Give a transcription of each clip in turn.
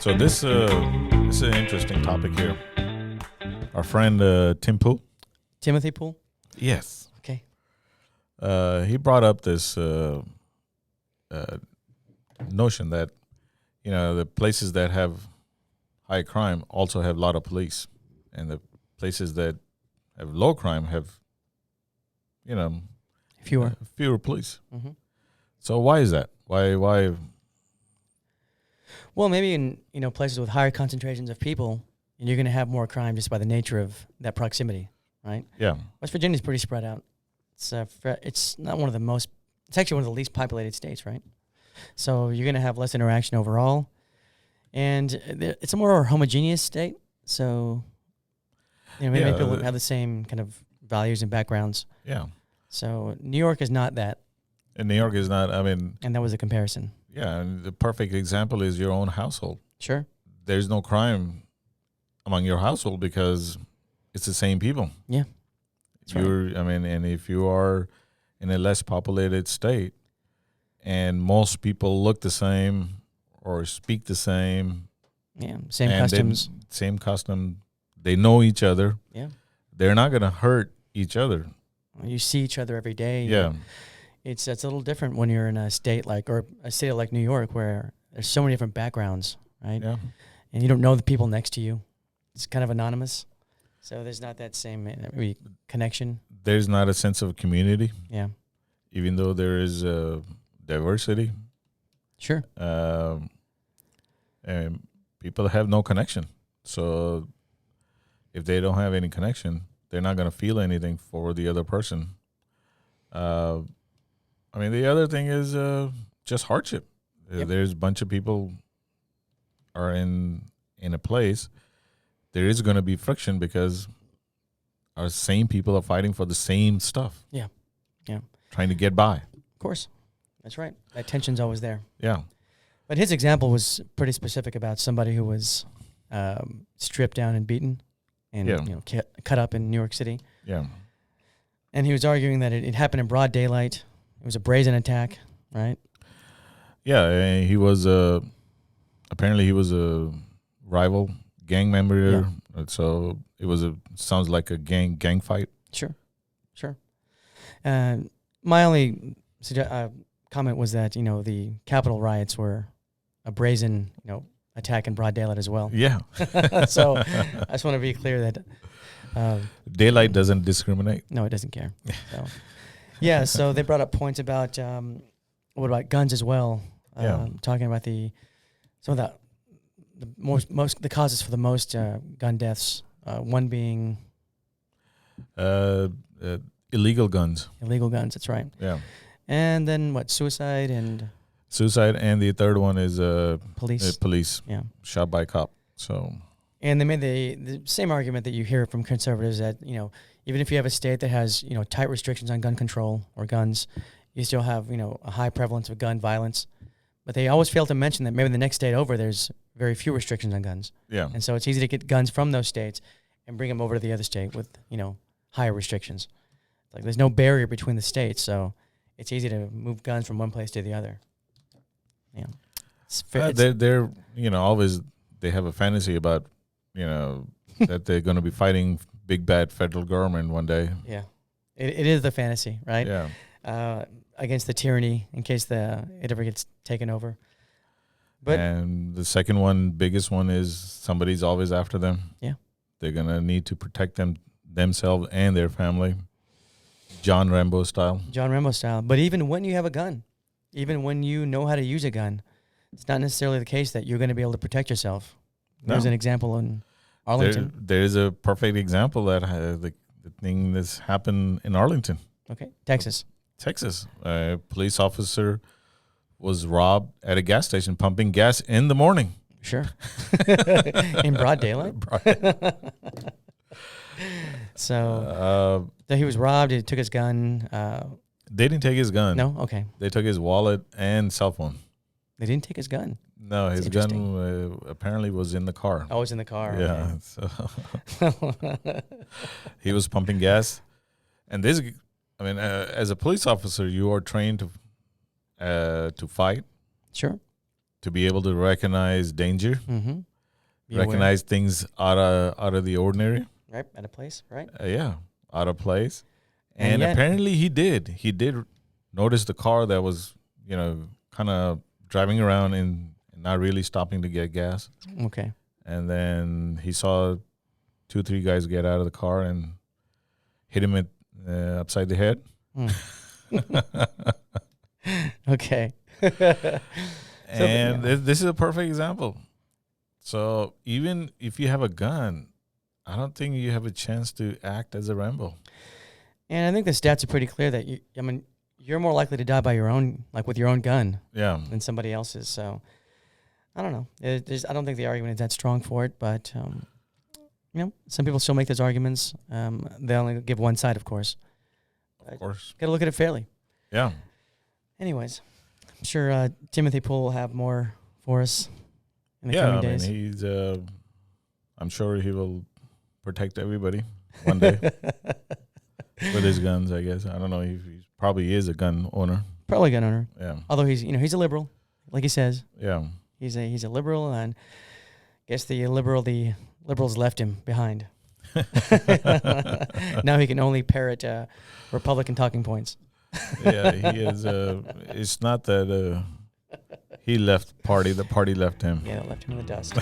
So this is an interesting topic here. Our friend Tim Pool. Timothy Pool? Yes. Okay. He brought up this notion that the places that have high crime also have a lot of police, and the places that have low crime have fewer police. Mm-hmm. So why is that? Why? Well, maybe in places with higher concentrations of people, you're going to have more crime just by the nature of that proximity, right? Yeah. West Virginia's pretty spread out. It's not one of the most. It's actually one of the least populated states, right? So you're going to have less interaction overall, and it's a more homogeneous state. So maybe people have the same kind of values and backgrounds. Yeah. So New York is not that. And New York is not. And that was a comparison. Yeah, and the perfect example is your own household. Sure. There's no crime among your household because it's the same people. Yeah. And if you are in a less populated state and most people look the same or speak the same. Yeah, same customs. Same custom. They know each other. Yeah. They're not going to hurt each other. You see each other every day. Yeah. It's a little different when you're in a state like New York where there's so many different backgrounds, right? Yeah. And you don't know the people next to you. It's kind of anonymous. So there's not that same connection. There's not a sense of community. Yeah. Even though there is diversity. Sure. And people have no connection. So if they don't have any connection, they're not going to feel anything for the other person. The other thing is just hardship. Yep. There's a bunch of people are in a place. There is going to be friction because our same people are fighting for the same stuff. Yeah. Yeah. Trying to get by. Of course. That's right. That tension's always there. Yeah. But his example was pretty specific about somebody who was stripped down and beaten and cut up in New York City. Yeah. And he was arguing that it happened in broad daylight. It was a brazen attack, right? Yeah, and he was apparently he was a rival gang member. Yeah. So it was sounds like a gang fight. Sure. My only comment was that the Capitol riots were a brazen attack in broad daylight as well. Yeah. So I just want to be clear that daylight doesn't discriminate. No, it doesn't care. So. Yeah, so they brought up points about what about guns as well? Talking about the causes for the most gun deaths. One being illegal guns. Illegal guns, that's right. Yeah. And then suicide, and the third one is police. Police. Yeah. Shot by a cop. So. And they made the same argument that you hear from conservatives that even if you have a state that has tight restrictions on gun control or guns, you still have a high prevalence of gun violence. But they always fail to mention that maybe in the next state over there's very few restrictions on guns. Yeah. And so it's easy to get guns from those states and bring them over to the other state with higher restrictions. Like there's no barrier between the states, so it's easy to move guns from one place to the other. Yeah. They're always they have a fantasy about that they're going to be fighting big bad federal government one day. Yeah, it is the fantasy, right? Yeah. Against the tyranny in case it ever gets taken over. And the second one, biggest one, is somebody's always after them. Yeah. They're going to need to protect themselves and their family. John Rambo style. But even when you have a gun, even when you know how to use a gun, it's not necessarily the case that you're going to be able to protect yourself. There's an example in Arlington. There's a perfect example that the thing that's happened in Arlington. Okay, Texas. A police officer was robbed at a gas station pumping gas in the morning. Sure. In broad daylight? So he was robbed. He took his gun. They didn't take his gun. No? Okay. They took his wallet and cell phone. They didn't take his gun? No, his gun apparently was in the car. Oh, it was in the car. Yeah. Okay. So he was pumping gas. And as a police officer, you are trained to fight. Sure. to be able to recognize danger, Mm-hmm. Be aware. recognize things out of the ordinary. Right, at a place, right? Yeah, out of place. And And yet- apparently he did notice the car that was, kind of driving around and not really stopping to get gas. Okay. And then he saw 2-3 guys get out of the car and hit him upside the head. Okay. And this is a perfect example. So even if you have a gun, I don't think you have a chance to act as a Rambo. And I think the stats are pretty clear that you're more likely to die by your own, like with your own gun, Yeah. than somebody else's. So I don't know. I don't think the argument is that strong for it, but some people still make those arguments. They only give one side, of course. Of course. Got to look at it fairly. Yeah. Anyways, I'm sure Timothy Poole will have more for us in the coming days. He's. I'm sure he will protect everybody one day with his guns. I guess I don't know. He probably is a gun owner. Probably a gun owner. Yeah. Although he's a liberal, like he says. Yeah. He's a liberal, and I guess the liberals left him behind. Now he can only parrot Republican talking points. Yeah. He is. It's not that he left party. The party left him. Yeah, they left him in the dust.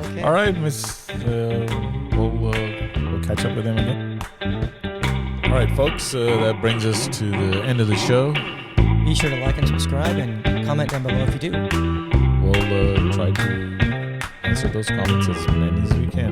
Okay. All right, Miss. We'll catch up with him again. All right, folks. That brings us to the end of the show. Be sure to like and subscribe and comment down below if you do. We'll try to answer those comments as many as we can.